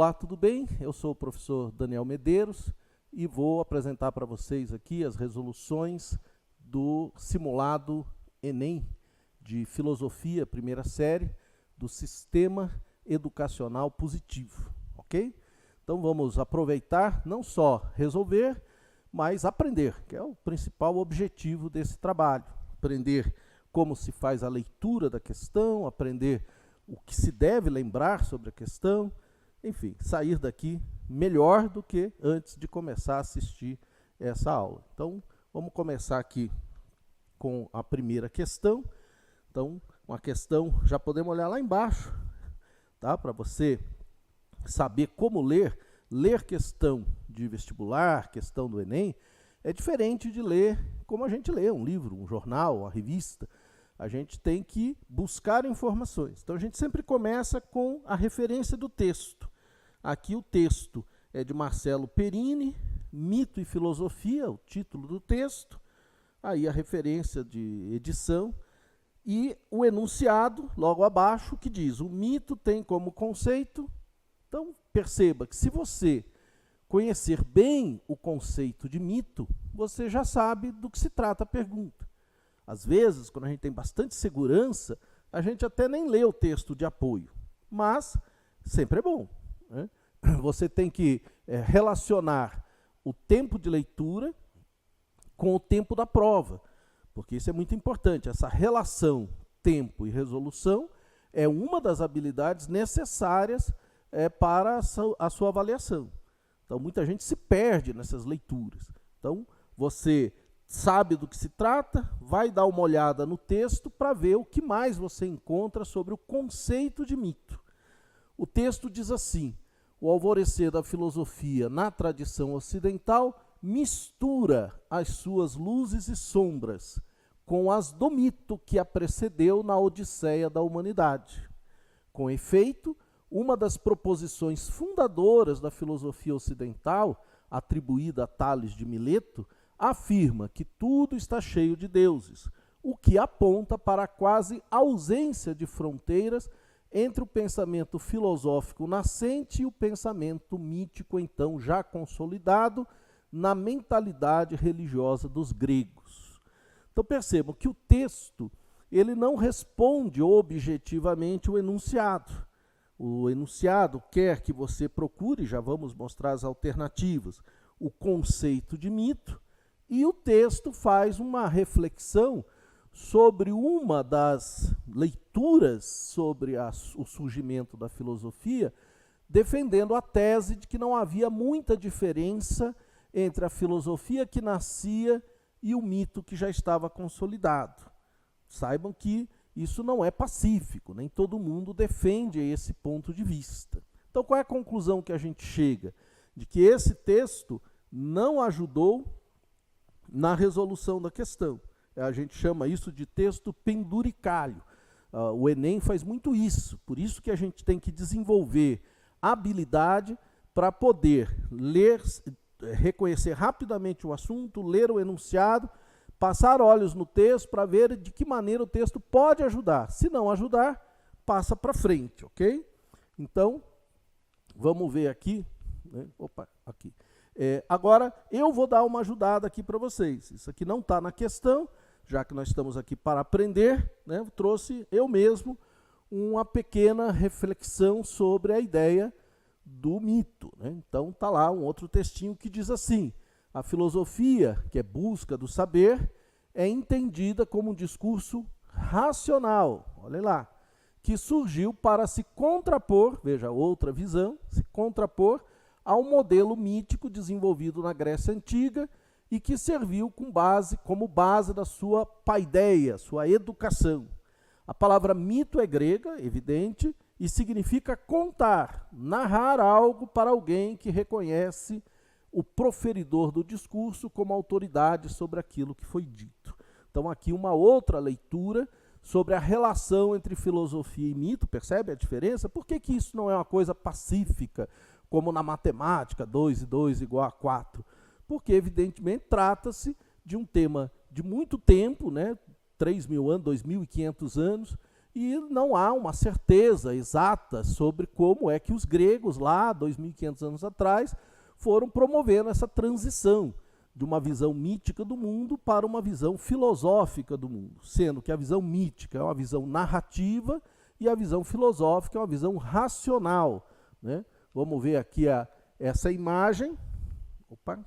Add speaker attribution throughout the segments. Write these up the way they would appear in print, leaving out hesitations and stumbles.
Speaker 1: Olá, tudo bem? Eu sou o professor Daniel Medeiros e vou apresentar para vocês aqui as resoluções do simulado Enem de Filosofia, primeira série, do Sistema Educacional Positivo, ok? Então vamos aproveitar, não só resolver, mas aprender, que é o principal objetivo desse trabalho. Aprender como se faz a leitura da questão, aprender o que se deve lembrar sobre a questão, enfim, sair daqui melhor do que antes de começar a assistir essa aula. Então, vamos começar aqui com a primeira questão. Então, uma questão, já podemos olhar lá embaixo, tá? Para você saber como ler. Ler questão de vestibular, questão do Enem, é diferente de ler como a gente lê um livro, um jornal, uma revista. A gente tem que buscar informações. Então, a gente sempre começa com a referência do texto. Aqui o texto é de Marcelo Perini, Mito e Filosofia, o título do texto. Aí a referência de edição. E o enunciado, logo abaixo, que diz: o mito tem como conceito. Então, perceba que se você conhecer bem o conceito de mito, você já sabe do que se trata a pergunta. Às vezes, quando a gente tem bastante segurança, a gente até nem lê o texto de apoio, mas sempre é bom, né? Você tem que relacionar o tempo de leitura com o tempo da prova, porque isso é muito importante. Essa relação tempo e resolução é uma das habilidades necessárias para a sua avaliação. Então, muita gente se perde nessas leituras. Então, você sabe do que se trata, vai dar uma olhada no texto para ver o que mais você encontra sobre o conceito de mito. O texto diz assim: o alvorecer da filosofia na tradição ocidental mistura as suas luzes e sombras com as do mito que a precedeu na odisseia da humanidade. Com efeito, uma das proposições fundadoras da filosofia ocidental, atribuída a Tales de Mileto, afirma que tudo está cheio de deuses, o que aponta para a quase ausência de fronteiras entre o pensamento filosófico nascente e o pensamento mítico, então já consolidado na mentalidade religiosa dos gregos. Então percebam que o texto ele não responde objetivamente o enunciado. O enunciado quer que você procure, já vamos mostrar as alternativas, o conceito de mito, e o texto faz uma reflexão sobre uma das leituras sobre o surgimento da filosofia, defendendo a tese de que não havia muita diferença entre a filosofia que nascia e o mito que já estava consolidado. Saibam que isso não é pacífico, nem todo mundo defende esse ponto de vista. Então, qual é a conclusão que a gente chega? De que esse texto não ajudou na resolução da questão. A gente chama isso de texto penduricalho. O Enem faz muito isso, por isso que a gente tem que desenvolver habilidade para poder ler, reconhecer rapidamente o assunto, ler o enunciado, passar olhos no texto para ver de que maneira o texto pode ajudar. Se não ajudar, passa para frente, ok? Então, vamos ver aqui. Né? Opa, aqui. Agora, eu vou dar uma ajudada aqui para vocês. Isso aqui não está na questão, já que nós estamos aqui para aprender, né? Eu trouxe eu mesmo uma pequena reflexão sobre a ideia do mito, né? Então, está lá um outro textinho que diz assim: a filosofia, que é busca do saber, é entendida como um discurso racional, olha lá, que surgiu para se contrapor, veja, outra visão, se contrapor ao modelo mítico desenvolvido na Grécia Antiga e que serviu como base da sua paideia, sua educação. A palavra mito é grega, evidente, e significa contar, narrar algo para alguém que reconhece o proferidor do discurso como autoridade sobre aquilo que foi dito. Então, aqui uma outra leitura sobre a relação entre filosofia e mito, percebe a diferença? Por que isso não é uma coisa pacífica, como na matemática, 2 e 2 igual a 4? Porque, evidentemente, trata-se de um tema de muito tempo, né? 3.000 anos, 2.500 anos, e não há uma certeza exata sobre como é que os gregos, lá 2.500 anos atrás, foram promovendo essa transição de uma visão mítica do mundo para uma visão filosófica do mundo, sendo que a visão mítica é uma visão narrativa e a visão filosófica é uma visão racional, né? Vamos ver aqui essa imagem. Opa!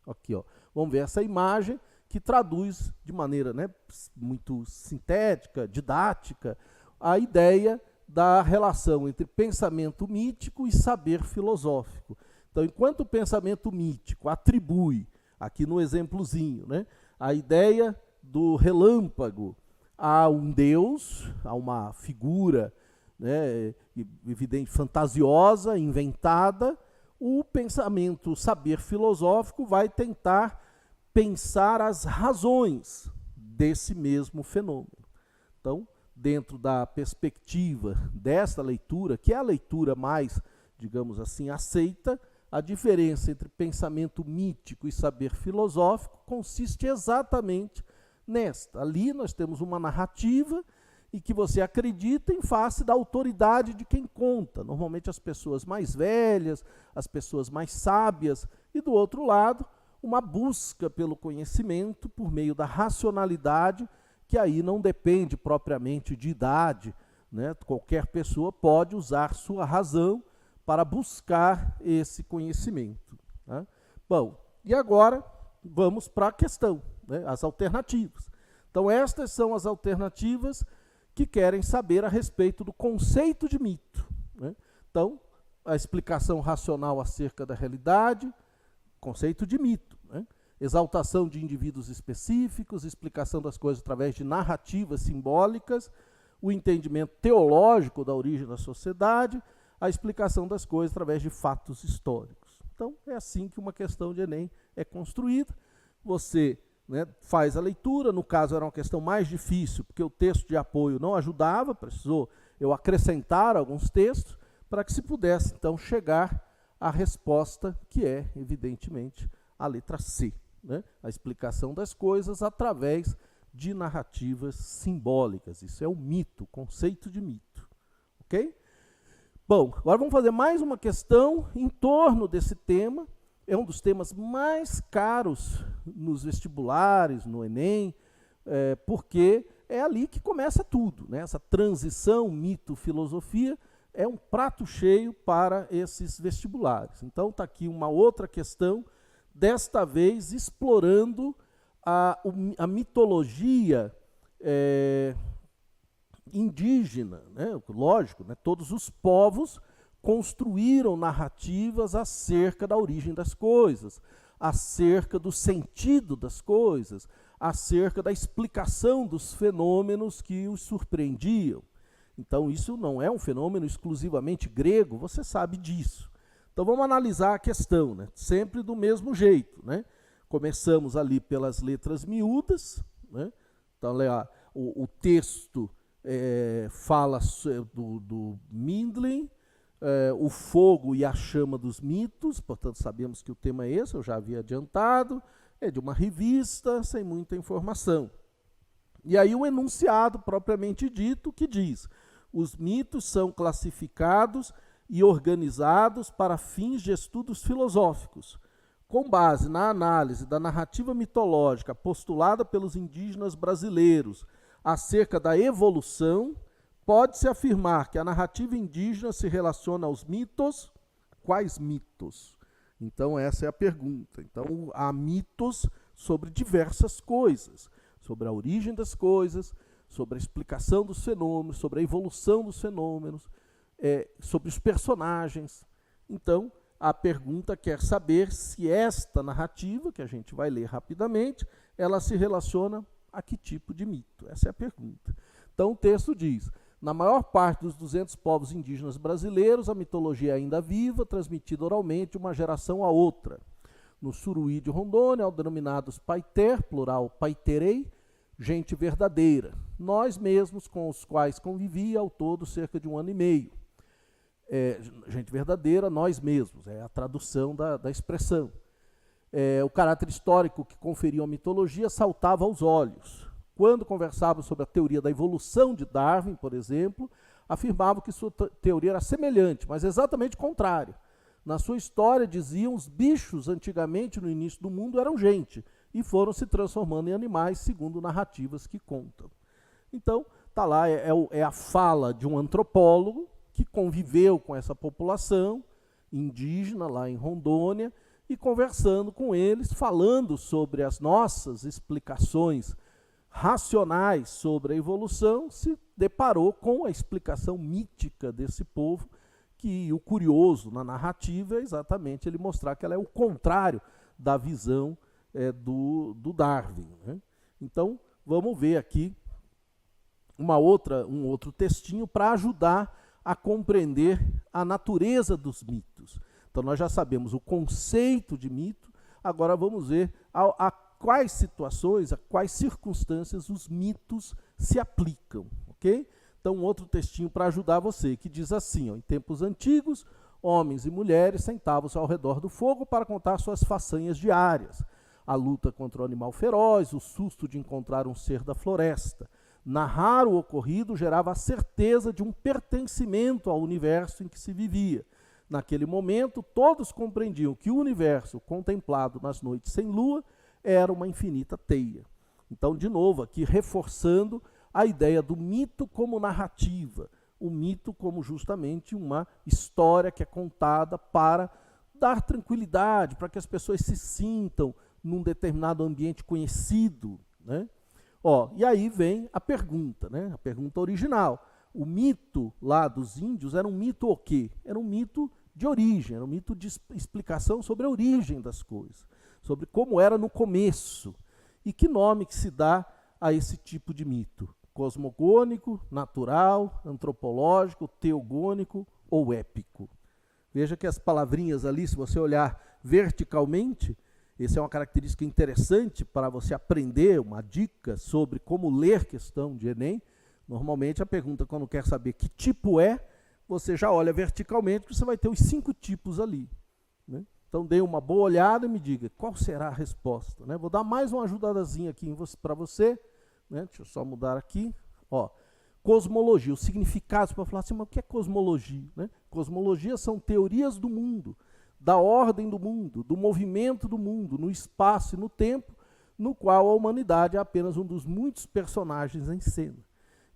Speaker 1: Aqui, ó. Vamos ver essa imagem que traduz de maneira, né, muito sintética, didática, a ideia da relação entre pensamento mítico e saber filosófico. Então, enquanto o pensamento mítico atribui, aqui no exemplozinho, né, a ideia do relâmpago a um deus, a uma figura, né, evidente, fantasiosa, inventada, o pensamento saber filosófico vai tentar pensar as razões desse mesmo fenômeno. Então, dentro da perspectiva desta leitura, que é a leitura mais, digamos assim, aceita, a diferença entre pensamento mítico e saber filosófico consiste exatamente nesta. Ali nós temos uma narrativa e que você acredita em face da autoridade de quem conta. Normalmente as pessoas mais velhas, as pessoas mais sábias, e do outro lado, uma busca pelo conhecimento por meio da racionalidade, que aí não depende propriamente de idade, né? Qualquer pessoa pode usar sua razão para buscar esse conhecimento, né? Bom, e agora vamos para a questão, né? As alternativas. Então, estas são as alternativas que querem saber a respeito do conceito de mito, né? Então, a explicação racional acerca da realidade, conceito de mito, né? Exaltação de indivíduos específicos, explicação das coisas através de narrativas simbólicas, o entendimento teológico da origem da sociedade, a explicação das coisas através de fatos históricos. Então, é assim que uma questão de Enem é construída. Você, né, faz a leitura, no caso era uma questão mais difícil, porque o texto de apoio não ajudava, precisou eu acrescentar alguns textos, para que se pudesse, então, chegar à resposta, que é, evidentemente, a letra C, né? A explicação das coisas através de narrativas simbólicas. Isso é o mito, o conceito de mito. Ok? Bom, agora vamos fazer mais uma questão em torno desse tema. É um dos temas mais caros nos vestibulares, no Enem, porque é ali que começa tudo, né? Essa transição mito-filosofia é um prato cheio para esses vestibulares. Então, está aqui uma outra questão, desta vez explorando a mitologia indígena, né? Lógico, né? Todos os povos construíram narrativas acerca da origem das coisas, acerca do sentido das coisas, acerca da explicação dos fenômenos que os surpreendiam. Então, isso não é um fenômeno exclusivamente grego, você sabe disso. Então, vamos analisar a questão, né? Sempre do mesmo jeito, né? Começamos ali pelas letras miúdas, né? Então, o texto fala do Mindlin, o fogo e a chama dos mitos, portanto, sabemos que o tema é esse, eu já havia adiantado, é de uma revista, sem muita informação. E aí o enunciado propriamente dito, que diz: os mitos são classificados e organizados para fins de estudos filosóficos, com base na análise da narrativa mitológica postulada pelos indígenas brasileiros acerca da evolução. Pode-se afirmar que a narrativa indígena se relaciona aos mitos. Quais mitos? Então, essa é a pergunta. Então, há mitos sobre diversas coisas, sobre a origem das coisas, sobre a explicação dos fenômenos, sobre a evolução dos fenômenos, sobre os personagens. Então, a pergunta quer saber se esta narrativa, que a gente vai ler rapidamente, ela se relaciona a que tipo de mito? Essa é a pergunta. Então, o texto diz: na maior parte dos 200 povos indígenas brasileiros, a mitologia é ainda viva, transmitida oralmente de uma geração a outra. No Suruí de Rondônia, denominados Paiter, plural Paiterei, gente verdadeira, nós mesmos com os quais convivia ao todo cerca de 1 ano e meio. Gente verdadeira, nós mesmos, é a tradução da expressão. O caráter histórico que conferiam a mitologia saltava aos olhos. Quando conversavam sobre a teoria da evolução de Darwin, por exemplo, afirmavam que sua teoria era semelhante, mas exatamente contrária. Na sua história, diziam, os bichos, antigamente, no início do mundo, eram gente, e foram se transformando em animais, segundo narrativas que contam. Então, está lá, é a fala de um antropólogo que conviveu com essa população indígena, lá em Rondônia, e conversando com eles, falando sobre as nossas explicações racionais sobre a evolução, se deparou com a explicação mítica desse povo, que o curioso na narrativa é exatamente ele mostrar que ela é o contrário da visão do Darwin, né? Então, vamos ver aqui um outro textinho para ajudar a compreender a natureza dos mitos. Então, nós já sabemos o conceito de mito, agora vamos ver a quais situações, a quais circunstâncias os mitos se aplicam, ok? Então, um outro textinho para ajudar você, que diz assim, ó, em tempos antigos, homens e mulheres sentavam-se ao redor do fogo para contar suas façanhas diárias. A luta contra o animal feroz, o susto de encontrar um ser da floresta. Narrar o ocorrido gerava a certeza de um pertencimento ao universo em que se vivia. Naquele momento, todos compreendiam que o universo, contemplado nas noites sem lua, era uma infinita teia. Então, de novo, aqui reforçando a ideia do mito como narrativa, o mito como justamente uma história que é contada para dar tranquilidade, para que as pessoas se sintam num determinado ambiente conhecido, né? E aí vem a pergunta, né? A pergunta original. O mito lá dos índios era um mito o quê? Era um mito de origem, era um mito de explicação sobre a origem das coisas, sobre como era no começo. E que nome que se dá a esse tipo de mito? Cosmogônico, natural, antropológico, teogônico ou épico? Veja que as palavrinhas ali, se você olhar verticalmente, essa é uma característica interessante para você aprender, uma dica sobre como ler questão de Enem. Normalmente a pergunta, quando quer saber que tipo é, você já olha verticalmente, porque você vai ter os 5 tipos ali, né? Então dê uma boa olhada e me diga qual será a resposta, né? Vou dar mais uma ajudadazinha aqui para você, né? Deixa eu só mudar aqui. Cosmologia, o significado, para falar assim, mas o que é cosmologia, né? Cosmologia são teorias do mundo, da ordem do mundo, do movimento do mundo, no espaço e no tempo, no qual a humanidade é apenas um dos muitos personagens em cena.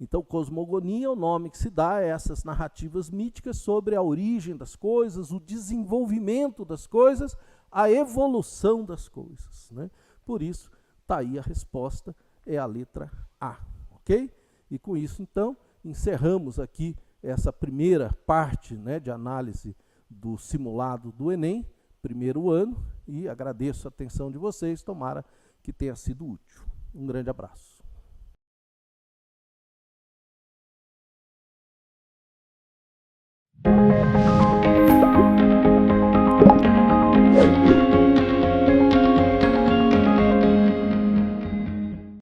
Speaker 1: Então, cosmogonia é o nome que se dá a essas narrativas míticas sobre a origem das coisas, o desenvolvimento das coisas, a evolução das coisas, né? Por isso, está aí a resposta, é a letra A, ok? E com isso, então, encerramos aqui essa primeira parte, né, de análise do simulado do Enem, primeiro ano, e agradeço a atenção de vocês, tomara que tenha sido útil. Um grande abraço.